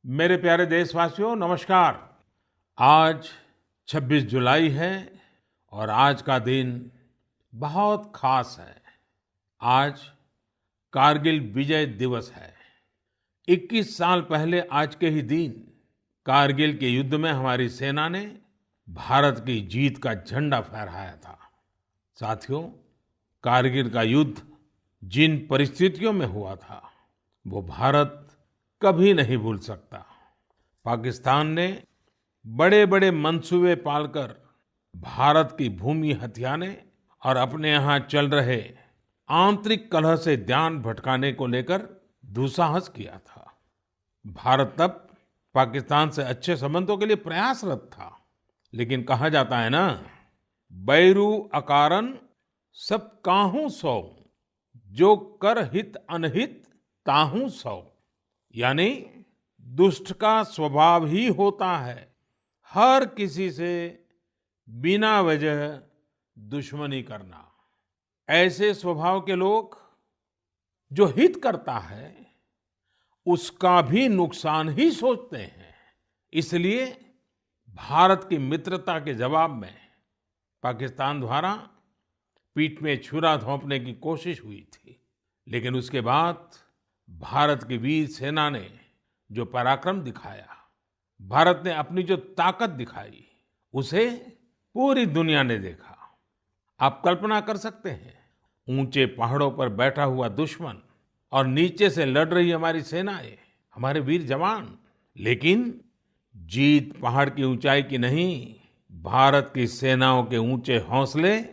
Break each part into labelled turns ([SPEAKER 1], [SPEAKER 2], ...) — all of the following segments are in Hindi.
[SPEAKER 1] मेरे प्यारे देशवासियों नमस्कार। आज 26 जुलाई है और आज का दिन बहुत खास है। आज कारगिल विजय दिवस है। 21 साल पहले आज के ही दिन कारगिल के युद्ध में हमारी सेना ने भारत की जीत का झंडा फहराया था। साथियों, कारगिल का युद्ध जिन परिस्थितियों में हुआ था वो भारत कभी नहीं भूल सकता। पाकिस्तान ने बड़े बड़े मंसूबे पालकर भारत की भूमि हथियाने और अपने यहाँ चल रहे आंतरिक कलह से ध्यान भटकाने को लेकर दुस्साहस किया था। भारत तब पाकिस्तान से अच्छे संबंधों के लिए प्रयासरत था, लेकिन कहा जाता है ना, बैरू अकारन सब काहू सौ, जो कर हित अनहित ताहू सौ। यानी दुष्ट का स्वभाव ही होता है हर किसी से बिना वजह दुश्मनी करना। ऐसे स्वभाव के लोग जो हित करता है उसका भी नुकसान ही सोचते हैं। इसलिए भारत की मित्रता के जवाब में पाकिस्तान द्वारा पीठ में छुरा घोंपने की कोशिश हुई थी, लेकिन उसके बाद भारत की वीर सेना ने जो पराक्रम दिखाया, भारत ने अपनी जो ताकत दिखाई, उसे पूरी दुनिया ने देखा। आप कल्पना कर सकते हैं, ऊंचे पहाड़ों पर बैठा हुआ दुश्मन और नीचे से लड़ रही हमारी सेनाएं, हमारे वीर जवान। लेकिन जीत पहाड़ की ऊंचाई की नहीं, भारत की सेनाओं के ऊंचे हौसले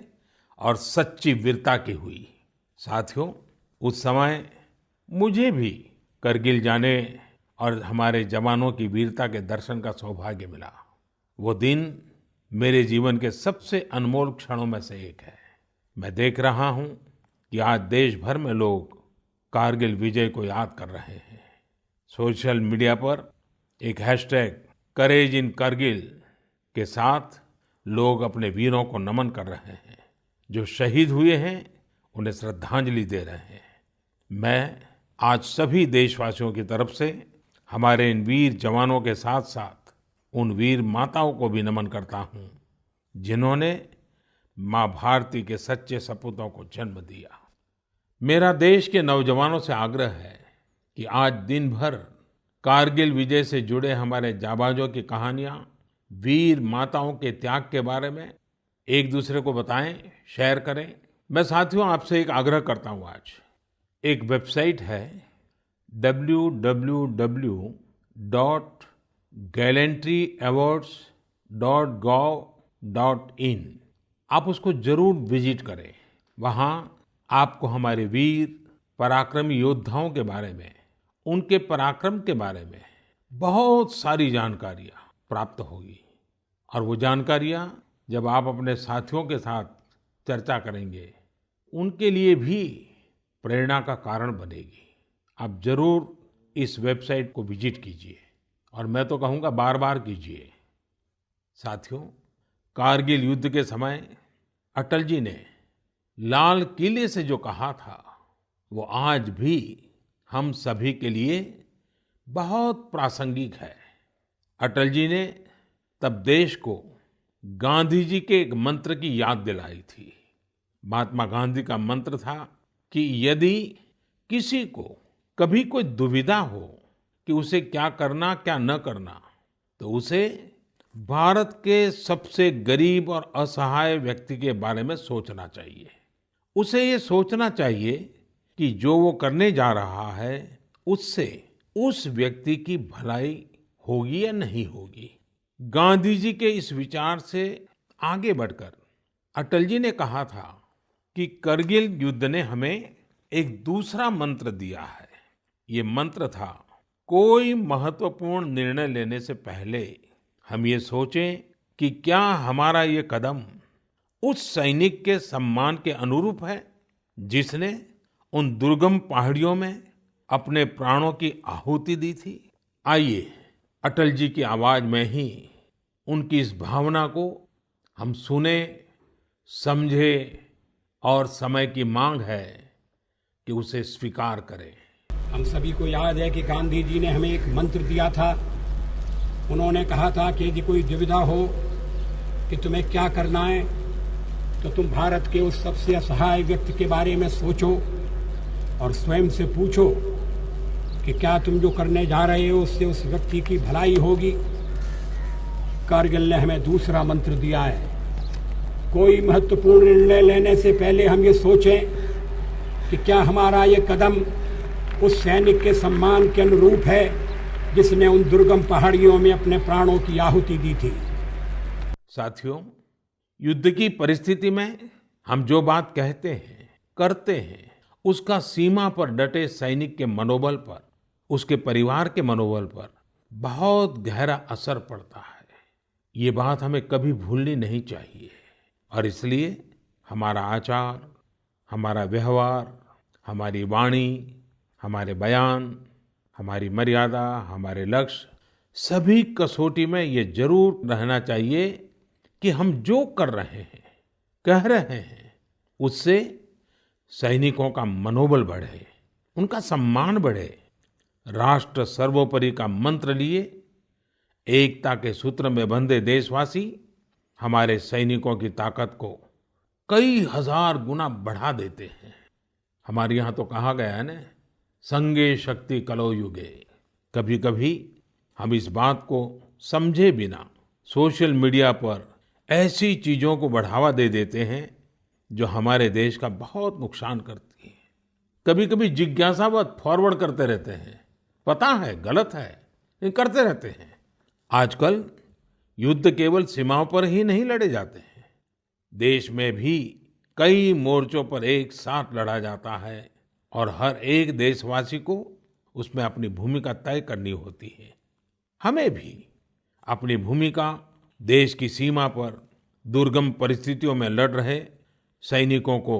[SPEAKER 1] और सच्ची वीरता की हुई। साथियों, उस समय मुझे भी करगिल जाने और हमारे जवानों की वीरता के दर्शन का सौभाग्य मिला। वो दिन मेरे जीवन के सबसे अनमोल क्षणों में से एक है। मैं देख रहा हूं कि आज देश भर में लोग कारगिल विजय को याद कर रहे हैं। सोशल मीडिया पर एक हैशटैग करेज इन करगिल के साथ लोग अपने वीरों को नमन कर रहे हैं। जो शहीद हुए हैं उन्हें श्रद्धांजलि दे रहे हैं। मैं आज सभी देशवासियों की तरफ से हमारे इन वीर जवानों के साथ साथ उन वीर माताओं को भी नमन करता हूं जिन्होंने मां भारती के सच्चे सपूतों को जन्म दिया। मेरा देश के नौजवानों से आग्रह है कि आज दिन भर कारगिल विजय से जुड़े हमारे जाबाजों की कहानियां, वीर माताओं के त्याग के बारे में एक दूसरे को बताएं, शेयर करें। मैं साथियों आपसे एक आग्रह करता हूं। आज एक वेबसाइट है www.gallantryawards.gov.in। आप उसको जरूर विजिट करें। वहाँ आपको हमारे वीर पराक्रमी योद्धाओं के बारे में, उनके पराक्रम के बारे में बहुत सारी जानकारियाँ प्राप्त होगी। और वो जानकारियाँ जब आप अपने साथियों के साथ चर्चा करेंगे, उनके लिए भी प्रेरणा का कारण बनेगी। आप जरूर इस वेबसाइट को विजिट कीजिए और मैं तो कहूँगा बार बार कीजिए। साथियों, कारगिल युद्ध के समय अटल जी ने लाल किले से जो कहा था वो आज भी हम सभी के लिए बहुत प्रासंगिक है। अटल जी ने तब देश को गांधी जी के एक मंत्र की याद दिलाई थी। महात्मा गांधी का मंत्र था कि यदि किसी को कभी कोई दुविधा हो कि उसे क्या करना क्या न करना, तो उसे भारत के सबसे गरीब और असहाय व्यक्ति के बारे में सोचना चाहिए। उसे ये सोचना चाहिए कि जो वो करने जा रहा है उससे उस व्यक्ति की भलाई होगी या नहीं होगी। गांधी जी के इस विचार से आगे बढ़कर अटल जी ने कहा था कि करगिल युद्ध ने हमें एक दूसरा मंत्र दिया है। ये मंत्र था, कोई महत्वपूर्ण निर्णय लेने से पहले हम ये सोचें कि क्या हमारा ये कदम उस सैनिक के सम्मान के अनुरूप है जिसने उन दुर्गम पहाड़ियों में अपने प्राणों की आहुति दी थी। आइए अटल जी की आवाज में ही उनकी इस भावना को हम सुने, समझे और समय की मांग है कि उसे स्वीकार करें।
[SPEAKER 2] हम सभी को याद है कि गांधी जी ने हमें एक मंत्र दिया था। उन्होंने कहा था कि यदि कोई दुविधा हो कि तुम्हें क्या करना है, तो तुम भारत के उस सबसे असहाय व्यक्ति के बारे में सोचो और स्वयं से पूछो कि क्या तुम जो करने जा रहे हो उससे उस व्यक्ति की भलाई होगी। कारगिल ने हमें दूसरा मंत्र दिया है, कोई महत्वपूर्ण निर्णय लेने से पहले हम ये सोचें कि क्या हमारा ये कदम उस सैनिक के सम्मान के अनुरूप है जिसने उन दुर्गम पहाड़ियों में अपने प्राणों की आहुति दी थी।
[SPEAKER 1] साथियों, युद्ध की परिस्थिति में हम जो बात कहते हैं, करते हैं, उसका सीमा पर डटे सैनिक के मनोबल पर, उसके परिवार के मनोबल पर बहुत गहरा असर पड़ता है। ये बात हमें कभी भूलनी नहीं चाहिए और इसलिए हमारा आचार, हमारा व्यवहार, हमारी वाणी, हमारे बयान, हमारी मर्यादा, हमारे लक्ष्य, सभी कसौटी में ये जरूर रहना चाहिए कि हम जो कर रहे हैं, कह रहे हैं, उससे सैनिकों का मनोबल बढ़े, उनका सम्मान बढ़े। राष्ट्र सर्वोपरि का मंत्र लिए एकता के सूत्र में बंधे देशवासी हमारे सैनिकों की ताकत को कई हजार गुना बढ़ा देते हैं। हमारे यहाँ तो कहा गया है ना, संगे शक्ति कलौ युगे। कभी कभी हम इस बात को समझे बिना सोशल मीडिया पर ऐसी चीजों को बढ़ावा दे देते हैं जो हमारे देश का बहुत नुकसान करती है। कभी कभी जिज्ञासावत फॉरवर्ड करते रहते हैं, पता है गलत है लेकिन करते रहते हैं। आजकल युद्ध केवल सीमाओं पर ही नहीं लड़े जाते हैं, देश में भी कई मोर्चों पर एक साथ लड़ा जाता है और हर एक देशवासी को उसमें अपनी भूमिका तय करनी होती है। हमें भी अपनी भूमिका देश की सीमा पर दुर्गम परिस्थितियों में लड़ रहे सैनिकों को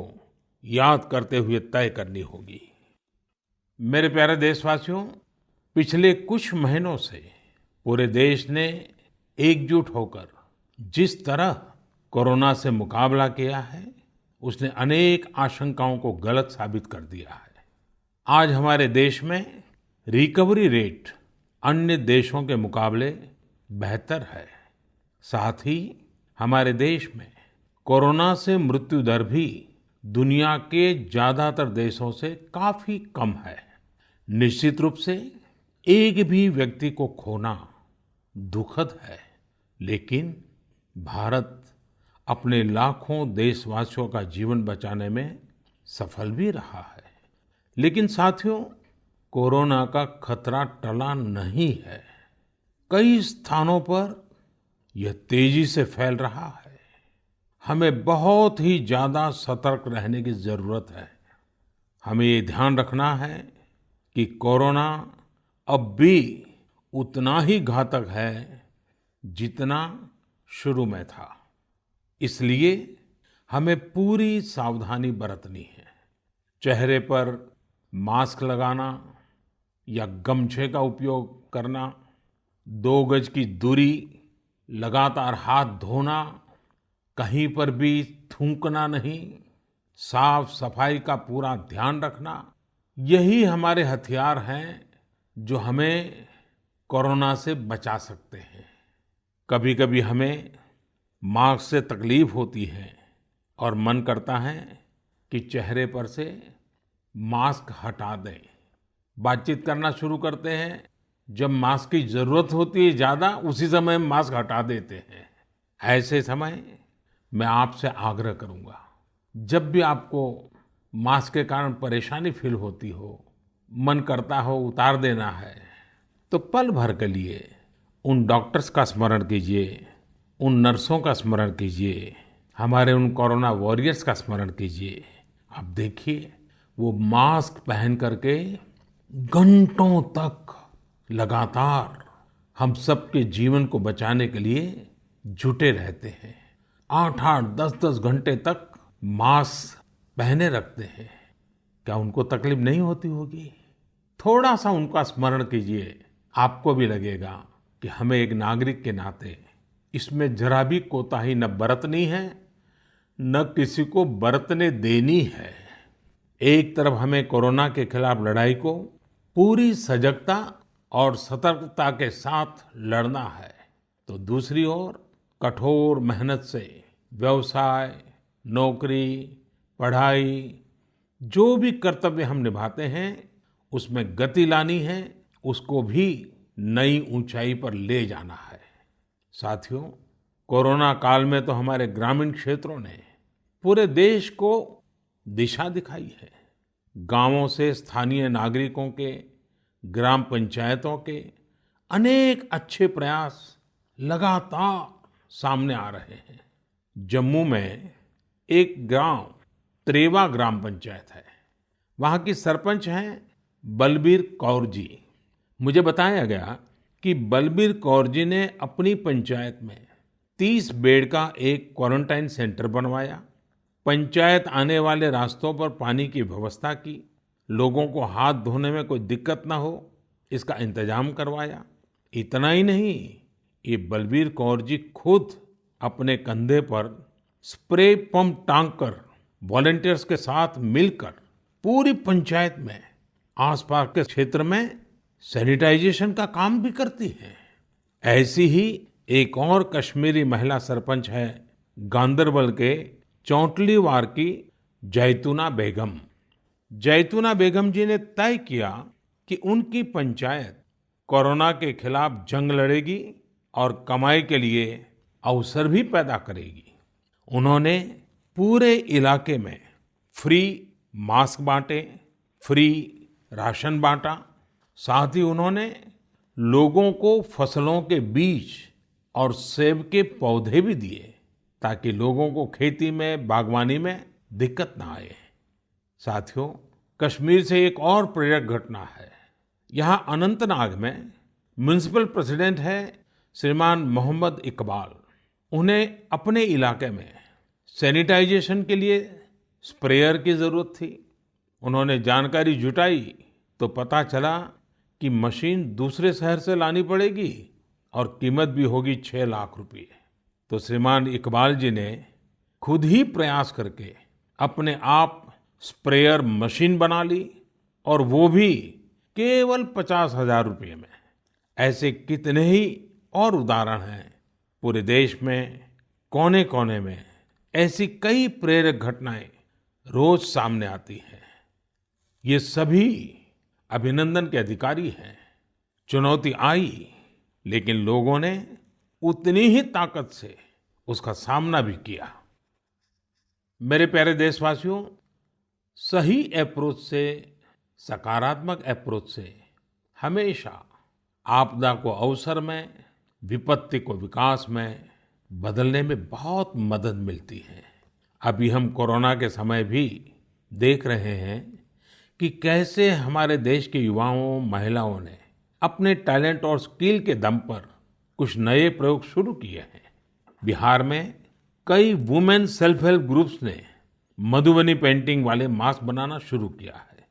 [SPEAKER 1] याद करते हुए तय करनी होगी। मेरे प्यारे देशवासियों, पिछले कुछ महीनों से पूरे देश ने एकजुट होकर जिस तरह कोरोना से मुकाबला किया है, उसने अनेक आशंकाओं को गलत साबित कर दिया है। आज हमारे देश में रिकवरी रेट अन्य देशों के मुकाबले बेहतर है। साथ ही हमारे देश में कोरोना से मृत्यु दर भी दुनिया के ज्यादातर देशों से काफी कम है। निश्चित रूप से एक भी व्यक्ति को खोना दुखद है, लेकिन भारत अपने लाखों देशवासियों का जीवन बचाने में सफल भी रहा है। लेकिन साथियों, कोरोना का खतरा टला नहीं है। कई स्थानों पर यह तेजी से फैल रहा है। हमें बहुत ही ज्यादा सतर्क रहने की जरूरत है। हमें ये ध्यान रखना है कि कोरोना अब भी उतना ही घातक है जितना शुरू में था। इसलिए हमें पूरी सावधानी बरतनी है। चेहरे पर मास्क लगाना या गमछे का उपयोग करना, 2 गज की दूरी, लगातार हाथ धोना, कहीं पर भी थूकना नहीं, साफ सफाई का पूरा ध्यान रखना, यही हमारे हथियार हैं जो हमें कोरोना से बचा सकते हैं। कभी कभी हमें मास्क से तकलीफ होती है और मन करता है कि चेहरे पर से मास्क हटा दें। बातचीत करना शुरू करते हैं, जब मास्क की जरूरत होती है ज्यादा, उसी समय मास्क हटा देते हैं। ऐसे समय मैं आपसे आग्रह करूंगा, जब भी आपको मास्क के कारण परेशानी फील होती हो, मन करता हो उतार देना है, तो पल भर के लिए उन डॉक्टर्स का स्मरण कीजिए, उन नर्सों का स्मरण कीजिए, हमारे उन कोरोना वॉरियर्स का स्मरण कीजिए। आप देखिए, वो मास्क पहन करके घंटों तक लगातार हम सबके जीवन को बचाने के लिए जुटे रहते हैं। 8-8, 10-10 घंटे तक मास्क पहने रखते हैं। क्या उनको तकलीफ नहीं होती होगी? थोड़ा सा उनका स्मरण कीजिए, आपको भी लगेगा कि हमें एक नागरिक के नाते इसमें जरा भी कोताही न बरतनी है, न किसी को बरतने देनी है। एक तरफ हमें कोरोना के खिलाफ लड़ाई को पूरी सजगता और सतर्कता के साथ लड़ना है, तो दूसरी ओर कठोर मेहनत से व्यवसाय, नौकरी, पढ़ाई, जो भी कर्तव्य हम निभाते हैं उसमें गति लानी है, उसको भी नई ऊंचाई पर ले जाना है। साथियों, कोरोना काल में तो हमारे ग्रामीण क्षेत्रों ने पूरे देश को दिशा दिखाई है। गांवों से स्थानीय नागरिकों के, ग्राम पंचायतों के अनेक अच्छे प्रयास लगातार सामने आ रहे हैं। जम्मू में एक गांव त्रेवा ग्राम पंचायत है। वहां की सरपंच हैं बलबीर कौर जी। मुझे बताया गया कि बलबीर कौर जी ने अपनी पंचायत में 30 बेड का एक क्वारंटाइन सेंटर बनवाया। पंचायत आने वाले रास्तों पर पानी की व्यवस्था की, लोगों को हाथ धोने में कोई दिक्कत ना हो इसका इंतजाम करवाया। इतना ही नहीं, ये बलबीर कौर जी खुद अपने कंधे पर स्प्रे पंप टांग कर वॉलंटियर्स के साथ मिलकर पूरी पंचायत में, आसपास के क्षेत्र में सैनिटाइजेशन का काम भी करती हैं। ऐसी ही एक और कश्मीरी महिला सरपंच है गांदरबल के चौंटलीवार की जैतूना बेगम। जैतूना बेगम जी ने तय किया कि उनकी पंचायत कोरोना के खिलाफ जंग लड़ेगी और कमाई के लिए अवसर भी पैदा करेगी। उन्होंने पूरे इलाके में फ्री मास्क बांटे, फ्री राशन बांटा। साथ ही उन्होंने लोगों को फसलों के बीज और सेब के पौधे भी दिए ताकि लोगों को खेती में, बागवानी में दिक्कत ना आए। साथियों, कश्मीर से एक और प्रेरक घटना है। यहाँ अनंतनाग में म्युनिसिपल प्रेसिडेंट है श्रीमान मोहम्मद इकबाल। उन्हें अपने इलाके में सैनिटाइजेशन के लिए स्प्रेयर की जरूरत थी। उन्होंने जानकारी जुटाई तो पता चला कि मशीन दूसरे शहर से लानी पड़ेगी और कीमत भी होगी 6 लाख रुपए। तो श्रीमान इकबाल जी ने खुद ही प्रयास करके अपने आप स्प्रेयर मशीन बना ली और वो भी केवल 50,000 रुपये में। ऐसे कितने ही और उदाहरण हैं। पूरे देश में कोने कोने में ऐसी कई प्रेरक घटनाएं रोज सामने आती हैं। ये सभी अभिनंदन के अधिकारी हैं। चुनौती आई, लेकिन लोगों ने उतनी ही ताकत से उसका सामना भी किया। मेरे प्यारे देशवासियों, सही अप्रोच से, सकारात्मक अप्रोच से हमेशा आपदा को अवसर में, विपत्ति को विकास में बदलने में बहुत मदद मिलती है। अभी हम कोरोना के समय भी देख रहे हैं कि कैसे हमारे देश के युवाओं, महिलाओं ने अपने टैलेंट और स्किल के दम पर कुछ नए प्रयोग शुरू किए हैं। बिहार में कई वुमेन सेल्फ हेल्प ग्रुप्स ने मधुबनी पेंटिंग वाले मास्क बनाना शुरू किया है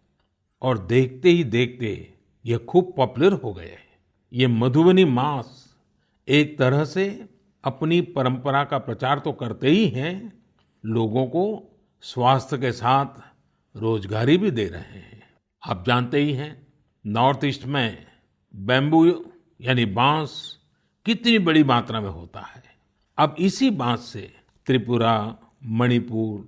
[SPEAKER 1] और देखते ही देखते ये खूब पॉपुलर हो गए। ये मधुबनी मास्क एक तरह से अपनी परंपरा का प्रचार तो करते ही हैं, लोगों को स्वास्थ्य के साथ रोजगारी भी दे रहे हैं। आप जानते ही हैं, नॉर्थ ईस्ट में बैम्बू यानी बांस कितनी बड़ी मात्रा में होता है। अब इसी बांस से त्रिपुरा, मणिपुर,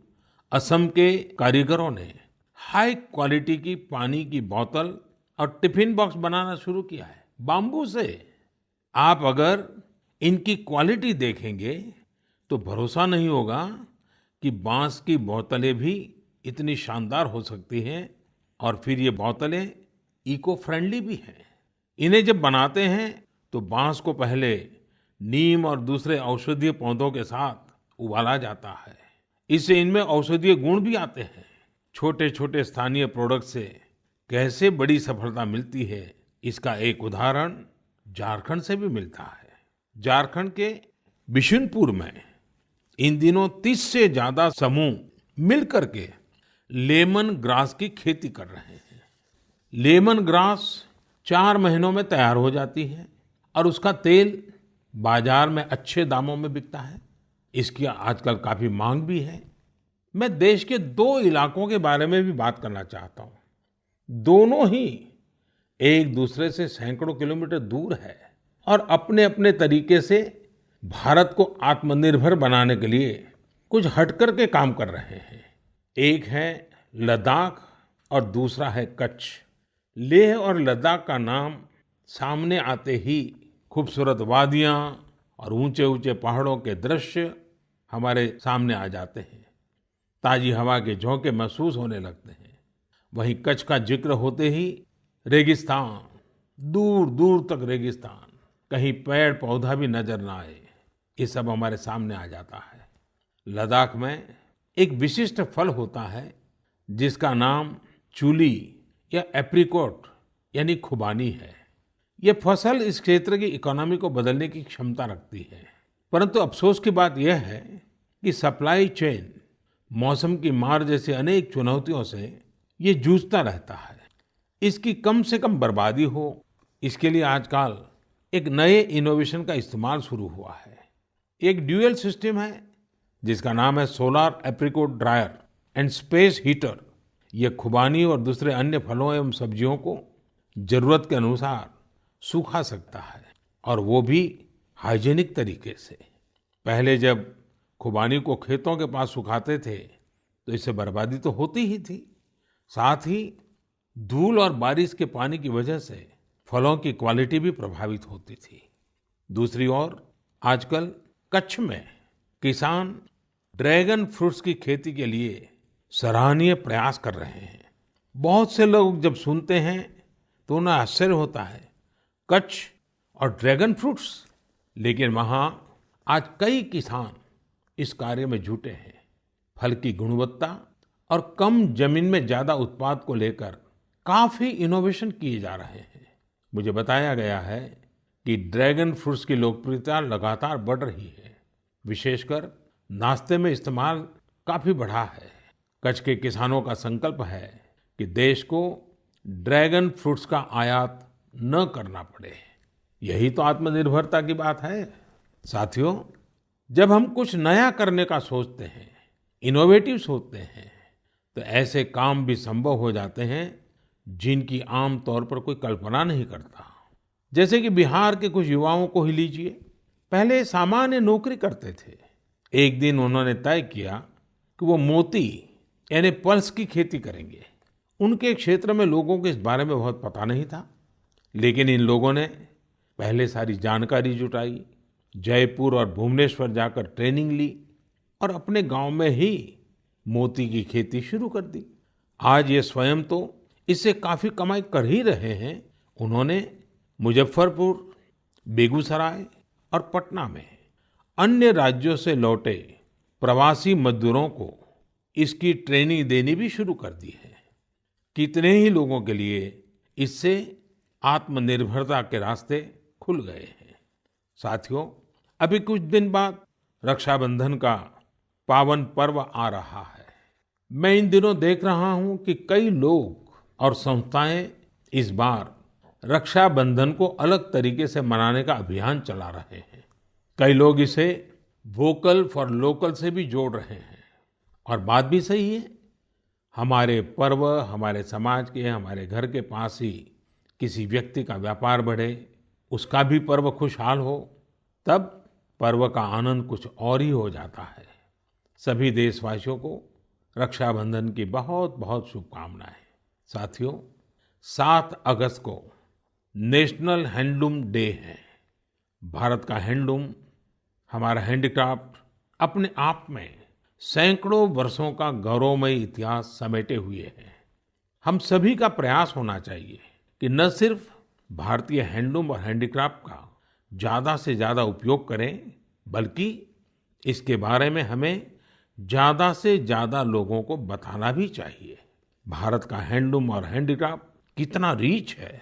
[SPEAKER 1] असम के कारीगरों ने हाई क्वालिटी की पानी की बोतल और टिफिन बॉक्स बनाना शुरू किया है बाम्बू से। आप अगर इनकी क्वालिटी देखेंगे तो भरोसा नहीं होगा कि बांस की बोतलें भी इतनी शानदार हो सकती हैं और फिर ये बोतलें इको फ्रेंडली भी हैं। इन्हें जब बनाते हैं तो बांस को पहले नीम और दूसरे औषधीय पौधों के साथ उबाला जाता है। इससे इनमें औषधीय गुण भी आते हैं। छोटे छोटे स्थानीय प्रोडक्ट से कैसे बड़ी सफलता मिलती है, इसका एक उदाहरण झारखंड से भी मिलता है। झारखंड के बिशुनपुर में इन दिनों 30 से ज्यादा समूह मिलकर के लेमन ग्रास की खेती कर रहे हैं। लेमन ग्रास 4 महीनों में तैयार हो जाती है और उसका तेल बाजार में अच्छे दामों में बिकता है। इसकी आजकल काफी मांग भी है। मैं देश के 2 इलाकों के बारे में भी बात करना चाहता हूँ। दोनों ही एक दूसरे से सैकड़ों किलोमीटर दूर है और अपने अपने तरीके से भारत को आत्मनिर्भर बनाने के लिए कुछ हटकर के काम कर रहे हैं। एक है लद्दाख और दूसरा है कच्छ। लेह और लद्दाख का नाम सामने आते ही खूबसूरत वादियां और ऊंचे ऊंचे पहाड़ों के दृश्य हमारे सामने आ जाते हैं। ताजी हवा के झोंके महसूस होने लगते हैं। वहीं कच्छ का जिक्र होते ही रेगिस्तान, दूर दूर तक रेगिस्तान, कहीं पेड़ पौधा भी नजर ना आए, ये सब हमारे सामने आ जाता है। लद्दाख में एक विशिष्ट फल होता है जिसका नाम चूली या एप्रिकॉट यानी खुबानी है। ये फसल इस क्षेत्र की इकोनॉमी को बदलने की क्षमता रखती है। परंतु अफसोस की बात यह है कि सप्लाई चेन, मौसम की मार जैसी अनेक चुनौतियों से ये जूझता रहता है। इसकी कम से कम बर्बादी हो, इसके लिए आजकल एक नए इनोवेशन का इस्तेमाल शुरू हुआ है। एक ड्यूअल सिस्टम है जिसका नाम है solar apricot dryer and space heater. ये खुबानी और दूसरे अन्य फलों एवं सब्जियों को जरूरत के अनुसार सूखा सकता है, और वो भी हाइजीनिक तरीके से। पहले जब खुबानी को खेतों के पास सुखाते थे तो इससे बर्बादी तो होती ही थी, साथ ही धूल और बारिश के पानी की वजह से फलों की क्वालिटी भी प्रभावित होती थी। दूसरी ओर आजकल कच्छ में किसान ड्रैगन फ्रूट्स की खेती के लिए सराहनीय प्रयास कर रहे हैं। बहुत से लोग जब सुनते हैं तो उन्हें आश्चर्य होता है, कच्छ और ड्रैगन फ्रूट्स, लेकिन वहाँ आज कई किसान इस कार्य में जुटे हैं। फल की गुणवत्ता और कम जमीन में ज्यादा उत्पाद को लेकर काफी इनोवेशन किए जा रहे हैं। मुझे बताया गया है कि ड्रैगन फ्रूट्स की लोकप्रियता लगातार बढ़ रही है। विशेषकर नाश्ते में इस्तेमाल काफी बढ़ा है। कच्छ के किसानों का संकल्प है कि देश को ड्रैगन फ्रूट्स का आयात न करना पड़े। यही तो आत्मनिर्भरता की बात है। साथियों, जब हम कुछ नया करने का सोचते हैं, इनोवेटिव सोचते हैं, तो ऐसे काम भी संभव हो जाते हैं जिनकी आम तौर पर कोई कल्पना नहीं करता। जैसे कि बिहार के कुछ युवाओं को ही लीजिए। पहले सामान्य नौकरी करते थे। एक दिन उन्होंने तय किया कि वो मोती यानी पल्स की खेती करेंगे। उनके क्षेत्र में लोगों को इस बारे में बहुत पता नहीं था, लेकिन इन लोगों ने पहले सारी जानकारी जुटाई, जयपुर और भुवनेश्वर जाकर ट्रेनिंग ली और अपने गांव में ही मोती की खेती शुरू कर दी। आज ये स्वयं तो इससे काफी कमाई कर ही रहे हैं। उन्होंने मुजफ्फरपुर, बेगूसराय और पटना में अन्य राज्यों से लौटे प्रवासी मजदूरों को इसकी ट्रेनिंग देनी भी शुरू कर दी है। कितने ही लोगों के लिए इससे आत्मनिर्भरता के रास्ते खुल गए हैं। साथियों, अभी कुछ दिन बाद रक्षाबंधन का पावन पर्व आ रहा है। मैं इन दिनों देख रहा हूं कि कई लोग और संस्थाएं इस बार रक्षाबंधन को अलग तरीके से मनाने का अभियान चला रहे हैं। कई लोग इसे वोकल फॉर लोकल से भी जोड़ रहे हैं, और बात भी सही है। हमारे पर्व हमारे समाज के, हमारे घर के पास ही किसी व्यक्ति का व्यापार बढ़े, उसका भी पर्व खुशहाल हो, तब पर्व का आनंद कुछ और ही हो जाता है। सभी देशवासियों को रक्षाबंधन की बहुत बहुत शुभकामनाएं। साथियों, 7 अगस्त को नेशनल हैंडलूम डे है। भारत का हैंडलूम, हमारा हैंडीक्राफ्ट अपने आप में सैकड़ों वर्षों का गौरवमयी इतिहास समेटे हुए है। हम सभी का प्रयास होना चाहिए कि न सिर्फ भारतीय हैंडलूम और हैंडीक्राफ्ट का ज्यादा से ज्यादा उपयोग करें, बल्कि इसके बारे में हमें ज्यादा से ज्यादा लोगों को बताना भी चाहिए। भारत का हैंडलूम और हैंडीक्राफ्ट कितना रिच है,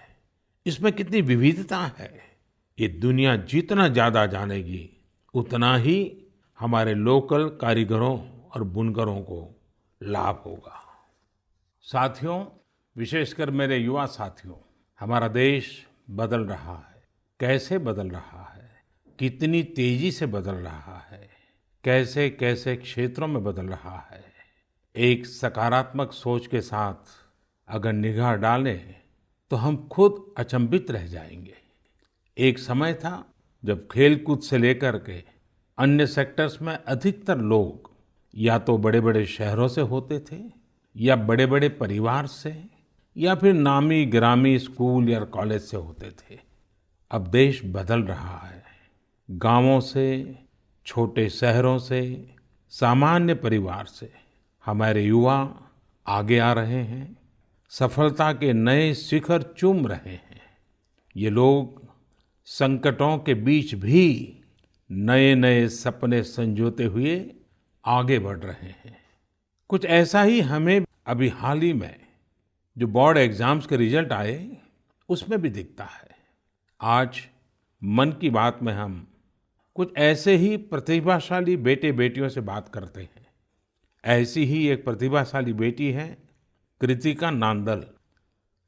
[SPEAKER 1] इसमें कितनी विविधता है, ये दुनिया जितना ज्यादा जानेगी उतना ही हमारे लोकल कारीगरों और बुनकरों को लाभ होगा। साथियों, विशेषकर मेरे युवा साथियों, हमारा देश बदल रहा है। कैसे बदल रहा है, कितनी तेजी से बदल रहा है, कैसे कैसे क्षेत्रों में बदल रहा है। एक सकारात्मक सोच के साथ अगर निगाह डालें तो हम खुद अचंभित रह जाएंगे। एक समय था जब खेलकूद से लेकर के अन्य सेक्टर्स में अधिकतर लोग या तो बड़े-बड़े शहरों से होते थे या बड़े-बड़े परिवार से या फिर नामी गिरामी स्कूल या कॉलेज से होते थे। अब देश बदल रहा है। गांवों से, छोटे शहरों से, सामान्य परिवार से हमारे युवा आगे आ रहे हैं, सफलता के नए शिखर चूम रहे हैं। ये लोग संकटों के बीच भी नए-नए सपने संजोते हुए आगे बढ़ रहे हैं। कुछ ऐसा ही हमें अभी हाल ही में जो बोर्ड एग्जाम्स के रिजल्ट आए, उसमें भी दिखता है। आज मन की बात में हम कुछ ऐसे ही प्रतिभाशाली बेटे बेटियों से बात करते हैं। ऐसी ही एक प्रतिभाशाली बेटी है कृतिका नांदल।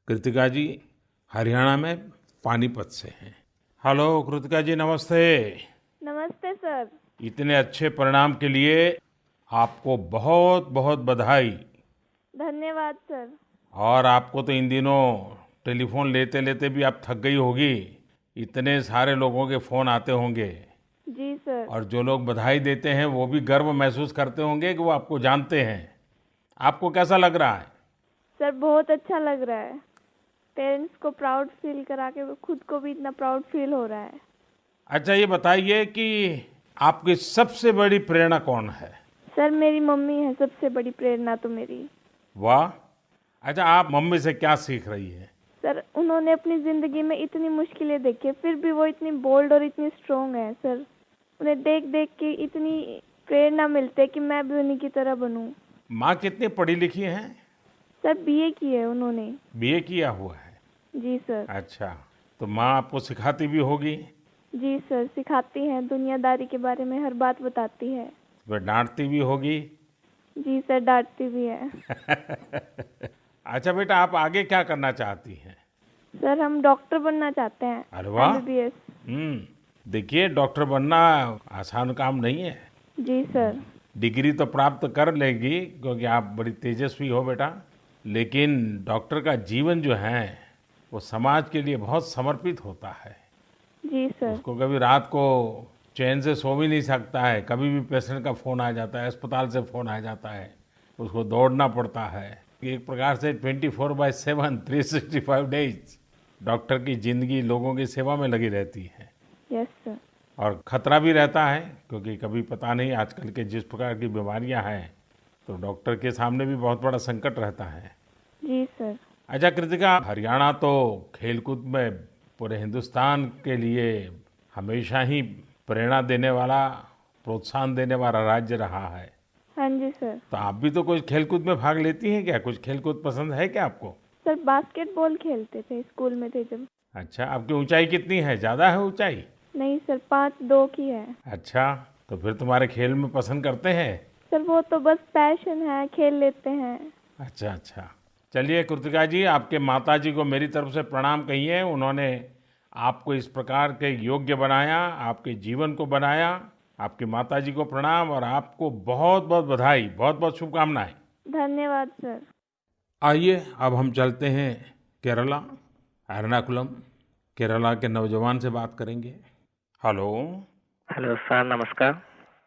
[SPEAKER 1] कृतिका जी हरियाणा में पानीपत से हैं। हेलो कृतिका जी, नमस्ते।
[SPEAKER 3] नमस्ते सर।
[SPEAKER 1] इतने अच्छे परिणाम के लिए आपको बहुत बहुत बधाई।
[SPEAKER 3] धन्यवाद सर।
[SPEAKER 1] और आपको तो इन दिनों टेलीफोन लेते लेते भी आप थक गई होगी, इतने सारे लोगों के फोन आते होंगे।
[SPEAKER 3] जी सर।
[SPEAKER 1] और जो लोग बधाई देते हैं वो भी गर्व महसूस करते होंगे कि वो आपको जानते हैं। आपको कैसा लग रहा है?
[SPEAKER 3] सर बहुत अच्छा लग रहा है। पेरेंट्स को प्राउड फील करा के खुद को भी इतना प्राउड फील हो रहा है।
[SPEAKER 1] अच्छा, ये बताइए कि आपकी सबसे बड़ी प्रेरणा कौन है?
[SPEAKER 3] सर मेरी मम्मी है सबसे बड़ी प्रेरणा तो मेरी।
[SPEAKER 1] वाह। अच्छा, आप मम्मी से क्या सीख रही है?
[SPEAKER 3] सर उन्होंने अपनी जिंदगी में इतनी मुश्किलें देखी, फिर भी वो इतनी बोल्ड और इतनी स्ट्रोंग है। सर उन्हें देख देख के इतनी प्रेरणा मिलती है कि मैं भी उन्हीं की तरह बनूं।
[SPEAKER 1] माँ कितनी पढ़ी लिखी हैं?
[SPEAKER 3] सर बीए की है उन्होंने।
[SPEAKER 1] बीए किया हुआ है?
[SPEAKER 3] जी सर।
[SPEAKER 1] अच्छा, तो माँ आपको सिखाती भी होगी?
[SPEAKER 3] जी सर, सिखाती हैं, दुनियादारी के बारे में हर बात बताती है।
[SPEAKER 1] वह डांटती भी होगी?
[SPEAKER 3] जी सर, डांटती भी है।
[SPEAKER 1] अच्छा बेटा, आप आगे क्या करना चाहती हैं?
[SPEAKER 3] सर हम डॉक्टर बनना चाहते हैं।
[SPEAKER 1] अरे वाह।
[SPEAKER 3] एमबीबीएस।
[SPEAKER 1] देखिए, डॉक्टर बनना आसान काम नहीं है।
[SPEAKER 3] जी सर।
[SPEAKER 1] डिग्री तो प्राप्त कर लेगी क्योंकि आप बड़ी तेजस्वी हो बेटा, लेकिन डॉक्टर का जीवन जो है वो समाज के लिए बहुत समर्पित होता है।
[SPEAKER 3] जी सर।
[SPEAKER 1] उसको कभी रात को चैन से सो भी नहीं सकता है, कभी भी पेशेंट का फ़ोन आ जाता है, अस्पताल से फ़ोन आ जाता है, उसको दौड़ना पड़ता है। एक प्रकार से 24/7 365 डेज डॉक्टर की ज़िंदगी लोगों की सेवा में लगी रहती है।
[SPEAKER 3] Yes sir.
[SPEAKER 1] और खतरा भी रहता है क्योंकि कभी पता नहीं आजकल के जिस प्रकार की बीमारियां हैं, तो डॉक्टर के सामने भी बहुत बड़ा संकट रहता है।
[SPEAKER 3] जी सर।
[SPEAKER 1] अच्छा कृतिका, हरियाणा तो खेलकूद में पूरे हिंदुस्तान के लिए हमेशा ही प्रेरणा देने वाला, प्रोत्साहन देने वाला राज्य रहा है।
[SPEAKER 3] हाँ जी सर।
[SPEAKER 1] तो आप भी तो कुछ खेलकूद में भाग लेती हैं क्या? कुछ खेलकूद पसंद है क्या आपको?
[SPEAKER 3] सर बास्केटबॉल खेलते थे स्कूल में थे जब।
[SPEAKER 1] अच्छा, आपकी ऊंचाई कितनी है? ज़्यादा है ऊंचाई?
[SPEAKER 3] नहीं सर, 5'2" की है।
[SPEAKER 1] अच्छा, तो फिर तुम्हारे खेल में पसंद करते हैं?
[SPEAKER 3] सर वो तो बस पैशन है, खेल लेते हैं।
[SPEAKER 1] अच्छा अच्छा। चलिए कृतिका जी, आपके माता जी को मेरी तरफ से प्रणाम कहिए। उन्होंने आपको इस प्रकार के योग्य बनाया, आपके जीवन को बनाया। आपकी माता जी को प्रणाम और आपको बहुत बहुत बधाई, बहुत बहुत शुभकामनाएं।
[SPEAKER 3] धन्यवाद सर।
[SPEAKER 1] आइए अब हम चलते हैं केरला, एर्नाकुलम। केरला के नौजवान से बात करेंगे। हेलो।
[SPEAKER 4] हेलो सर, नमस्कार।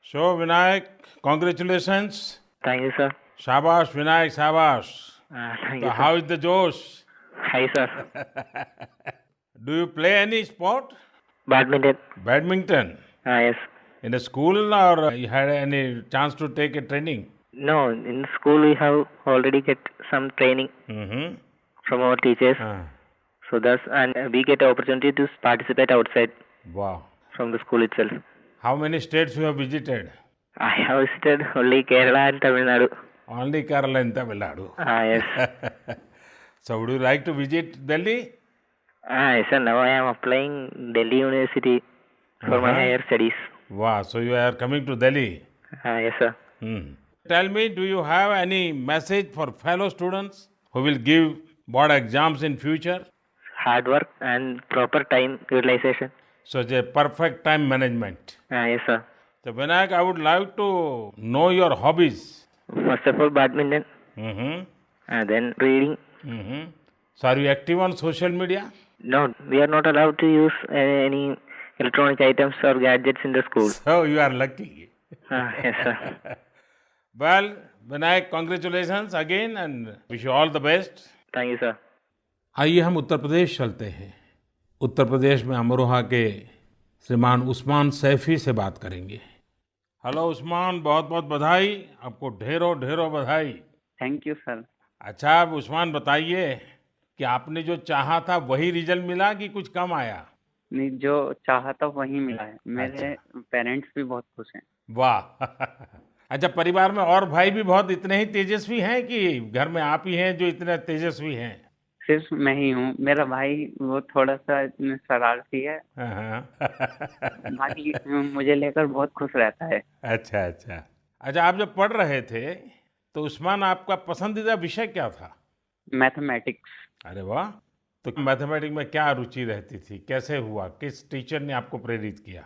[SPEAKER 1] So Vinayak, congratulations.
[SPEAKER 4] Thank you sir.
[SPEAKER 1] शाबाश विनायक, शाबाश।
[SPEAKER 4] Thank
[SPEAKER 1] to
[SPEAKER 4] you
[SPEAKER 1] how
[SPEAKER 4] sir.
[SPEAKER 1] Is the josh?
[SPEAKER 4] Hi sir.
[SPEAKER 1] Do you play any sport?
[SPEAKER 4] Badminton.
[SPEAKER 1] Badminton
[SPEAKER 4] yes.
[SPEAKER 1] in a school, or you had any chance to take a training?
[SPEAKER 4] No, in school we have already get some training
[SPEAKER 1] Mm-hmm.
[SPEAKER 4] From our teachers,
[SPEAKER 1] Ah,
[SPEAKER 4] so thus and we get opportunity to participate outside
[SPEAKER 1] wow.
[SPEAKER 4] from the school itself.
[SPEAKER 1] How many states you have visited?
[SPEAKER 4] I have visited only Kerala and Tamil Nadu.
[SPEAKER 1] Only Kerala and Tamil Nadu.
[SPEAKER 4] Yes.
[SPEAKER 1] So would you like to visit Delhi?
[SPEAKER 4] Yes sir, now I am applying Delhi University for my
[SPEAKER 1] Uh-huh.
[SPEAKER 4] higher studies.
[SPEAKER 1] Wow, so you are coming to Delhi.
[SPEAKER 4] Yes sir.
[SPEAKER 1] Hmm. Tell me, do you have any message for fellow students who will give board exams in future?
[SPEAKER 4] Hard work and proper time utilization.
[SPEAKER 1] So it's a perfect time management.
[SPEAKER 4] Yes sir.
[SPEAKER 1] So Vinayak, I would like to know your hobbies.
[SPEAKER 4] First of all, badminton,
[SPEAKER 1] Mm-hmm.
[SPEAKER 4] and then reading.
[SPEAKER 1] Mm-hmm. So are you active on social media?
[SPEAKER 4] No, we are not allowed to use any electronic items or gadgets in the school.
[SPEAKER 1] So you are lucky.
[SPEAKER 4] Yes, sir.
[SPEAKER 1] Well, Vinayak, congratulations again and wish you all the best.
[SPEAKER 4] Thank you, sir.
[SPEAKER 1] आइए हम उत्तर प्रदेश चलते हैं। उत्तर प्रदेश में अमरोहा के श्रीमान उस्मान सैफी से बात करेंगे। हेलो उस्मान, बहुत बहुत बधाई, आपको ढेरों ढेरों बधाई।
[SPEAKER 5] Thank you sir.
[SPEAKER 1] अच्छा, अब उस्मान बताइए कि आपने जो चाहा था वही रिजल्ट मिला कि कुछ कम आया?
[SPEAKER 5] नहीं, जो चाहा था वही मिला है। मेरे पेरेंट्स भी बहुत खुश हैं।
[SPEAKER 1] वाह अच्छा, परिवार में और भाई भी बहुत इतने ही तेजस्वी हैं कि घर में आप ही हैं जो इतने तेजस्वी हैं?
[SPEAKER 5] सिर्फ मैं ही हूँ। मेरा भाई वो थोड़ा सा शरारती है।
[SPEAKER 1] हाँ।
[SPEAKER 5] बाकी मुझे लेकर बहुत खुश रहता है।
[SPEAKER 1] अच्छा अच्छा अच्छा, आप जब पढ़ रहे थे तो उस्मान आपका पसंदीदा विषय क्या था?
[SPEAKER 5] मैथमेटिक्स।
[SPEAKER 1] अरे वाह, तो मैथमेटिक्स में क्या रुचि रहती थी, कैसे हुआ, किस टीचर ने आपको प्रेरित किया?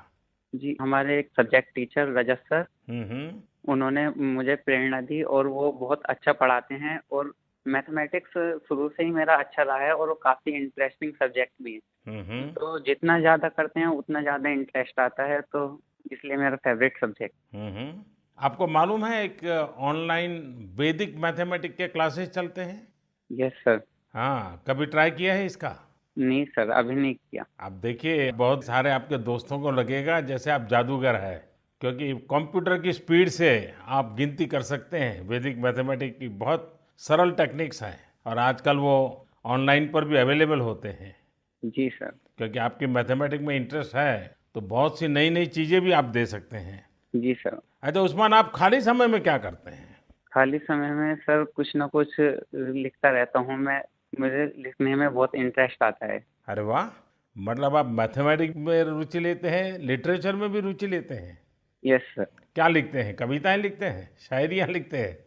[SPEAKER 5] जी, हमारे एक सब्जेक्ट टीचर रजत सर,
[SPEAKER 1] हम्म।
[SPEAKER 5] उन्होंने मुझे प्रेरणा दी और वो बहुत अच्छा पढ़ाते हैं और मैथमेटिक्स शुरू से ही मेरा अच्छा रहा है और वो काफ़ी इंटरेस्टिंग सब्जेक्ट भी है।
[SPEAKER 1] हम्म।
[SPEAKER 5] तो जितना ज़्यादा करते हैं उतना ज़्यादा इंटरेस्ट आता है, तो इसलिए मेरा फेवरेट सब्जेक्ट।
[SPEAKER 1] हम्म। आपको मालूम है एक ऑनलाइन वैदिक मैथमेटिक्स के क्लासेस चलते हैं?
[SPEAKER 5] Yes sir.
[SPEAKER 1] हाँ, कभी ट्राई किया है इसका?
[SPEAKER 5] नहीं सर, अभी नहीं किया।
[SPEAKER 1] आप देखिए, बहुत सारे आपके दोस्तों को लगेगा जैसे आप जादूगर है, क्योंकि कंप्यूटर की स्पीड से आप गिनती कर सकते हैं। वैदिक मैथमेटिक्स की बहुत सरल टेक्निक्स हैं और आजकल वो ऑनलाइन पर भी अवेलेबल होते हैं।
[SPEAKER 5] जी सर।
[SPEAKER 1] क्योंकि आपकी मैथमेटिक्स में इंटरेस्ट है तो बहुत सी नई नई चीज़ें भी आप दे सकते हैं।
[SPEAKER 5] जी सर।
[SPEAKER 1] अच्छा उस्मान, आप खाली समय में क्या करते हैं?
[SPEAKER 5] खाली समय में सर कुछ ना कुछ लिखता रहता हूँ मैं। मुझे लिखने में बहुत इंटरेस्ट आता है।
[SPEAKER 1] अरे वाह, मतलब आप मैथमेटिक्स में रुचि लेते हैं, लिटरेचर में भी रुचि लेते हैं?
[SPEAKER 5] Yes sir.
[SPEAKER 1] क्या लिखते हैं? कविताएं लिखते हैं, शायरियाँ लिखते हैं?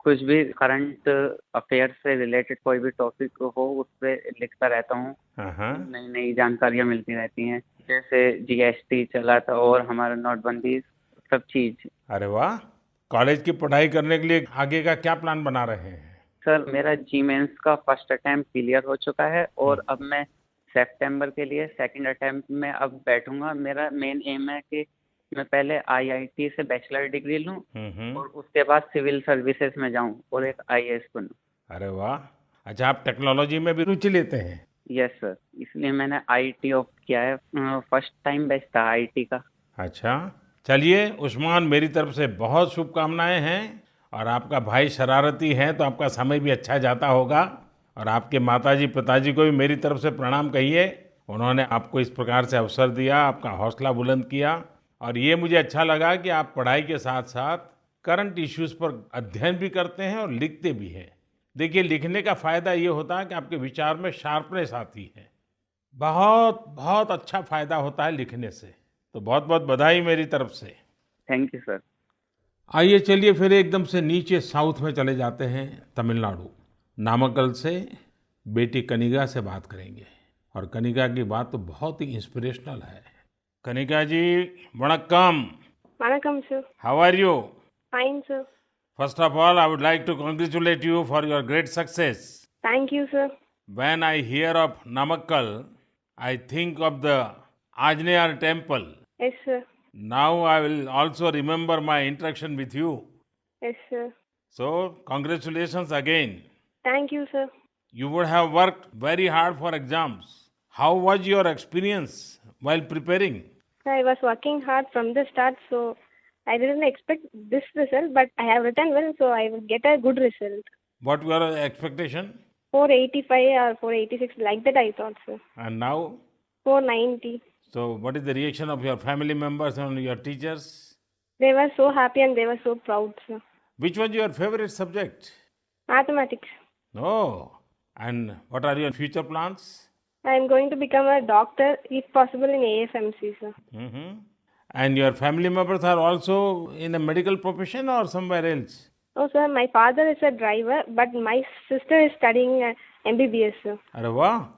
[SPEAKER 5] कुछ भी करंट अफेयर से रिलेटेड कोई भी टॉपिक हो उस पर लिखता रहता हूँ।
[SPEAKER 1] हाँ।
[SPEAKER 5] नई नई जानकारियाँ मिलती रहती हैं, जैसे जीएसटी चला था और हमारा नोटबंदी, सब चीज़।
[SPEAKER 1] अरे वाह, कॉलेज की पढ़ाई करने के लिए आगे का क्या प्लान बना रहे हैं?
[SPEAKER 5] सर मेरा जी मेंस का फर्स्ट अटेम्प्ट क्लियर हो चुका है और अब मैं सितंबर के लिए सेकंड अटेम्प्ट में अब बैठूंगा। मेरा मेन एम है कि मैं पहले आईआईटी से बैचलर डिग्री लूं और उसके बाद सिविल सर्विसेज में जाऊं और एक आईएएस बनूं।
[SPEAKER 1] अरे वाह, अच्छा आप टेक्नोलॉजी में भी रुचि लेते हैं?
[SPEAKER 5] यस सर, इसलिए मैंने आईटी ऑप्ट किया है। फर्स्ट टाइम बैच था आईटी का।
[SPEAKER 1] अच्छा, चलिए उस्मान, मेरी तरफ से बहुत शुभकामनाएं हैं। और आपका भाई शरारती है तो आपका समय भी अच्छा जाता होगा। और आपके माताजी पिताजी को भी मेरी तरफ से प्रणाम कहिए, उन्होंने आपको इस प्रकार से अवसर दिया, आपका हौसला बुलंद किया। और ये मुझे अच्छा लगा कि आप पढ़ाई के साथ साथ करंट इश्यूज पर अध्ययन भी करते हैं और लिखते भी हैं। देखिए, लिखने का फायदा ये होता है कि आपके विचार में शार्पनेस आती है। बहुत बहुत अच्छा फायदा होता है लिखने से। तो बहुत बहुत बधाई मेरी तरफ से।
[SPEAKER 5] Thank you sir.
[SPEAKER 1] आइए चलिए फिर एकदम से नीचे साउथ में चले जाते हैं, तमिलनाडु। नामक्कल से बेटी कनिका से बात करेंगे। और कनिका की बात तो बहुत ही इंस्पिरेशनल है। कनिका जी, वणक्कम।
[SPEAKER 3] वणक्कम sir.
[SPEAKER 1] How are you?
[SPEAKER 3] Fine sir.
[SPEAKER 1] First of all, I would like to congratulate you for your great success.
[SPEAKER 3] Thank you sir.
[SPEAKER 1] When I hear of Namakkal, I think of the Anjaneya temple.
[SPEAKER 3] Yes sir.
[SPEAKER 1] Now I will also remember my interaction with you.
[SPEAKER 3] Yes sir.
[SPEAKER 1] So, congratulations again.
[SPEAKER 3] Thank you sir.
[SPEAKER 1] You would have worked very hard for exams. How was your experience while preparing?
[SPEAKER 3] I was working hard from the start, so I didn't expect this result, but I have written well, so I will get a good result.
[SPEAKER 1] What were your expectation?
[SPEAKER 3] 485 or 486, like that I thought, sir.
[SPEAKER 1] And now?
[SPEAKER 3] 490.
[SPEAKER 1] So, what is the reaction of your family members and your teachers?
[SPEAKER 3] They were so happy and they were so proud, sir.
[SPEAKER 1] Which was your favorite subject?
[SPEAKER 3] Mathematics.
[SPEAKER 1] Oh, and what are your future plans?
[SPEAKER 3] I am going to become a doctor, if possible, in AFMC, sir.
[SPEAKER 1] Mm-hmm. And your family members are also in a medical profession or somewhere else?
[SPEAKER 3] Oh, sir, my father is a driver, but my sister is studying MBBS, sir.
[SPEAKER 1] Arre wow.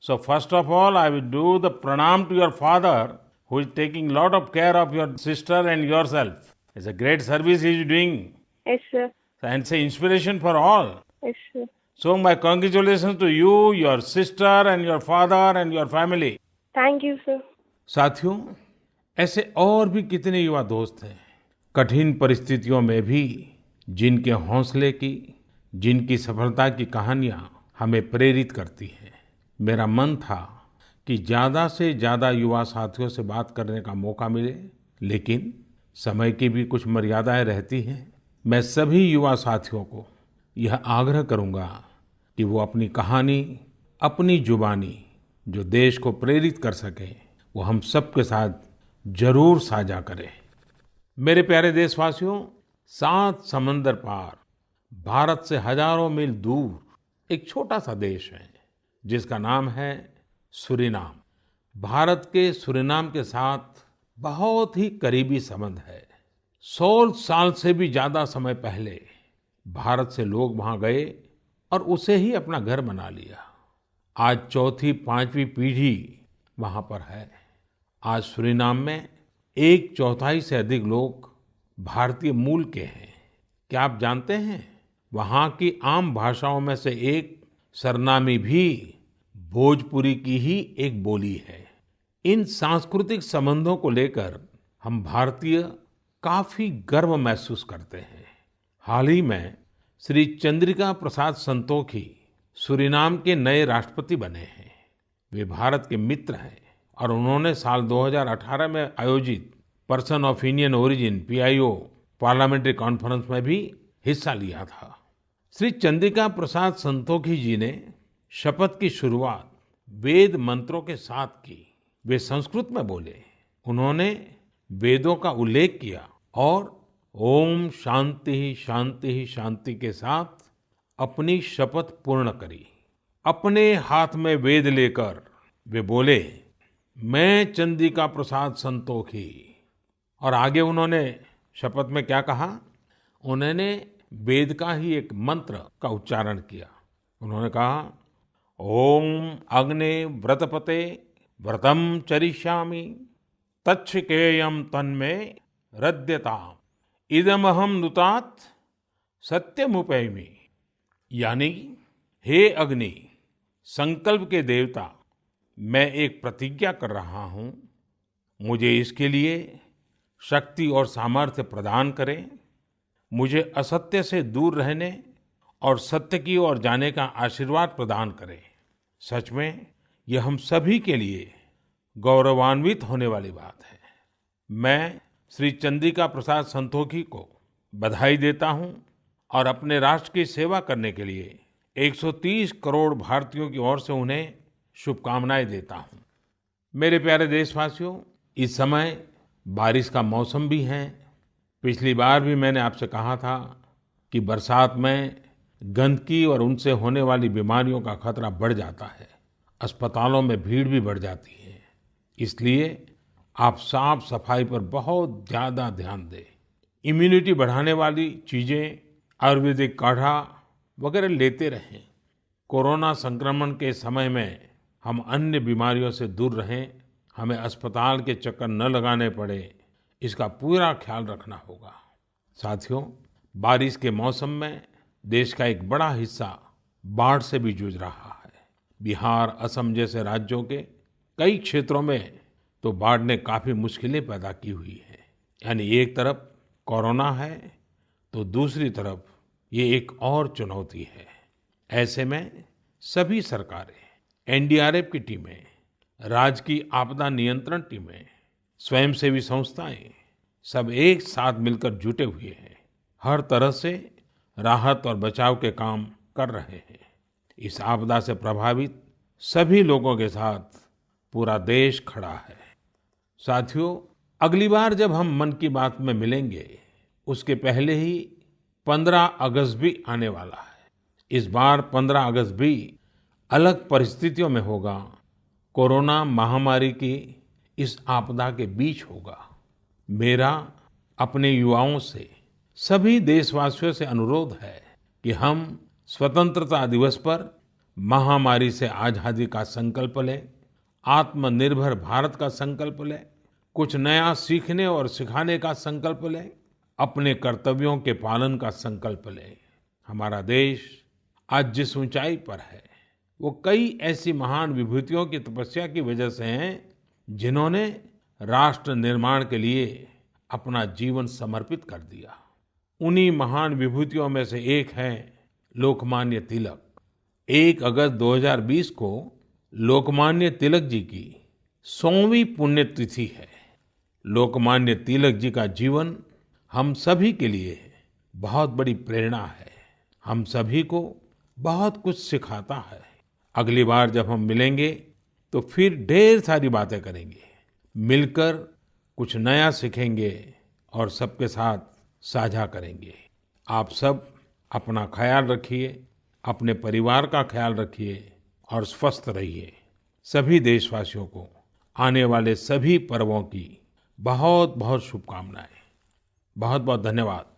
[SPEAKER 1] So first of all, I will do the pranam to your father, who is taking lot of care of your sister and yourself. It's a great service he is doing.
[SPEAKER 3] Yes, sir.
[SPEAKER 1] And it's an inspiration for all.
[SPEAKER 3] Yes, sir.
[SPEAKER 1] So my congratulations to you, your sister and your father and your family.
[SPEAKER 6] Thank you, sir.
[SPEAKER 1] साथियों, ऐसे और भी कितने युवा दोस्त हैं कठिन परिस्थितियों में भी जिनके हौसले की, जिनकी सफलता की कहानियां हमें प्रेरित करती हैं। मेरा मन था कि ज्यादा से ज्यादा युवा साथियों से बात करने का मौका मिले, लेकिन समय की भी कुछ मर्यादाएं रहती हैं। मैं सभी युवा साथियों को यह आग्रह करूंगा कि वो अपनी कहानी, अपनी जुबानी जो देश को प्रेरित कर सके, वो हम सबके साथ जरूर साझा करें। मेरे प्यारे देशवासियों, 7 समंदर पार भारत से हजारों मील दूर एक छोटा सा देश है जिसका नाम है सूरीनाम। भारत के सूरीनाम के साथ बहुत ही करीबी संबंध है। 100 साल से भी ज्यादा समय पहले भारत से लोग वहां गए और उसे ही अपना घर बना लिया। आज चौथी, 5वीं पीढ़ी वहां पर है। आज सूरीनाम में 1/4 से अधिक लोग भारतीय मूल के हैं। क्या आप जानते हैं, वहां की आम भाषाओं में से एक सरनामी भी भोजपुरी की ही एक बोली है। इन सांस्कृतिक संबंधों को लेकर हम भारतीय काफी गर्व महसूस करते हैं। हाल ही में श्री चंद्रिका प्रसाद संतोखी सूरीनाम के नए राष्ट्रपति बने हैं। वे भारत के मित्र हैं और उन्होंने साल 2018 में आयोजित person of Indian origin PIO parliamentary conference में भी हिस्सा लिया था। श्री चंद्रिका प्रसाद संतोखी जी ने शपथ की शुरुआत वेद मंत्रों के साथ की। वे संस्कृत में बोले, उन्होंने वेदों का उल्लेख किया और ओम शांति शांति शांति के साथ अपनी शपथ पूर्ण करी। अपने हाथ में वेद लेकर वे बोले, मैं चंद्रिका प्रसाद संतोखी। और आगे उन्होंने शपथ में क्या कहा, उन्होंने वेद का ही एक मंत्र का उच्चारण किया। उन्होंने कहा, ओम अग्ने व्रतपते व्रतम चरिष्यामि तच्छकेयम तन्मे रद्यताम इदमहम नुतात सत्यमुपैमि। यानी, हे अग्नि, संकल्प के देवता, मैं एक प्रतिज्ञा कर रहा हूं, मुझे इसके लिए शक्ति और सामर्थ्य प्रदान करें। मुझे असत्य से दूर रहने और सत्य की ओर जाने का आशीर्वाद प्रदान करें। सच में यह हम सभी के लिए गौरवान्वित होने वाली बात है। मैं श्री चंद्रिका प्रसाद संतोखी को बधाई देता हूं और अपने राष्ट्र की सेवा करने के लिए 130 करोड़ भारतीयों की ओर से उन्हें शुभकामनाएं देता हूं। मेरे प्यारे देशवासियों, इस समय बारिश का मौसम भी है। पिछली बार भी मैंने आपसे कहा था कि बरसात में गंदगी और उनसे होने वाली बीमारियों का खतरा बढ़ जाता है। अस्पतालों में भीड़ भी बढ़ जाती है। इसलिए आप साफ सफाई पर बहुत ज्यादा ध्यान दें। इम्यूनिटी बढ़ाने वाली चीजें, आयुर्वेदिक काढ़ा वगैरह लेते रहें। कोरोना संक्रमण के समय में हम अन्य बीमारियों से दूर रहें। हमें अस्पताल के चक्कर न लगाने पड़े, इसका पूरा ख्याल रखना होगा। साथियों, बारिश के मौसम में देश का एक बड़ा हिस्सा बाढ़ से भी जूझ रहा है। बिहार, असम जैसे राज्यों के कई क्षेत्रों में तो बाढ़ ने काफी मुश्किलें पैदा की हुई है। यानी एक तरफ कोरोना है तो दूसरी तरफ ये एक और चुनौती है। ऐसे में सभी सरकारें, NDRF की टीमें, राज्य की आपदा नियंत्रण टीमें, स्वयंसेवी संस्थाएं सब एक साथ मिलकर जुटे हुए हैं। हर तरह से राहत और बचाव के काम कर रहे हैं। इस आपदा से प्रभावित सभी लोगों के साथ पूरा देश खड़ा है। साथियों, अगली बार जब हम मन की बात में मिलेंगे, उसके पहले ही 15 अगस्त भी आने वाला है। इस बार 15 अगस्त भी अलग परिस्थितियों में होगा। कोरोना महामारी की इस आपदा के बीच होगा। मेरा अपने युवाओं से, सभी देशवासियों से अनुरोध है कि हम स्वतंत्रता दिवस पर महामारी से आजादी का संकल्प लें, आत्मनिर्भर भारत का संकल्प लें, कुछ नया सीखने और सिखाने का संकल्प लें, अपने कर्तव्यों के पालन का संकल्प लें। हमारा देश आज जिस ऊंचाई पर है वो कई ऐसी महान विभूतियों की तपस्या की वजह से हैं जिन्होंने राष्ट्र निर्माण के लिए अपना जीवन समर्पित कर दिया। उन्हीं महान विभूतियों में से एक है लोकमान्य तिलक। 1 अगस्त 2020 को लोकमान्य तिलक जी की 100वीं पुण्यतिथि है। लोकमान्य तिलक जी का जीवन हम सभी के लिए बहुत बड़ी प्रेरणा है, हम सभी को बहुत कुछ सिखाता है। अगली बार जब हम मिलेंगे तो फिर ढेर सारी बातें करेंगे, मिलकर कुछ नया सीखेंगे और सबके साथ साझा करेंगे। आप सब अपना ख्याल रखिए, अपने परिवार का ख्याल रखिए और स्वस्थ रहिए। सभी देशवासियों को आने वाले सभी पर्वों की बहुत बहुत शुभकामनाएं। बहुत बहुत धन्यवाद।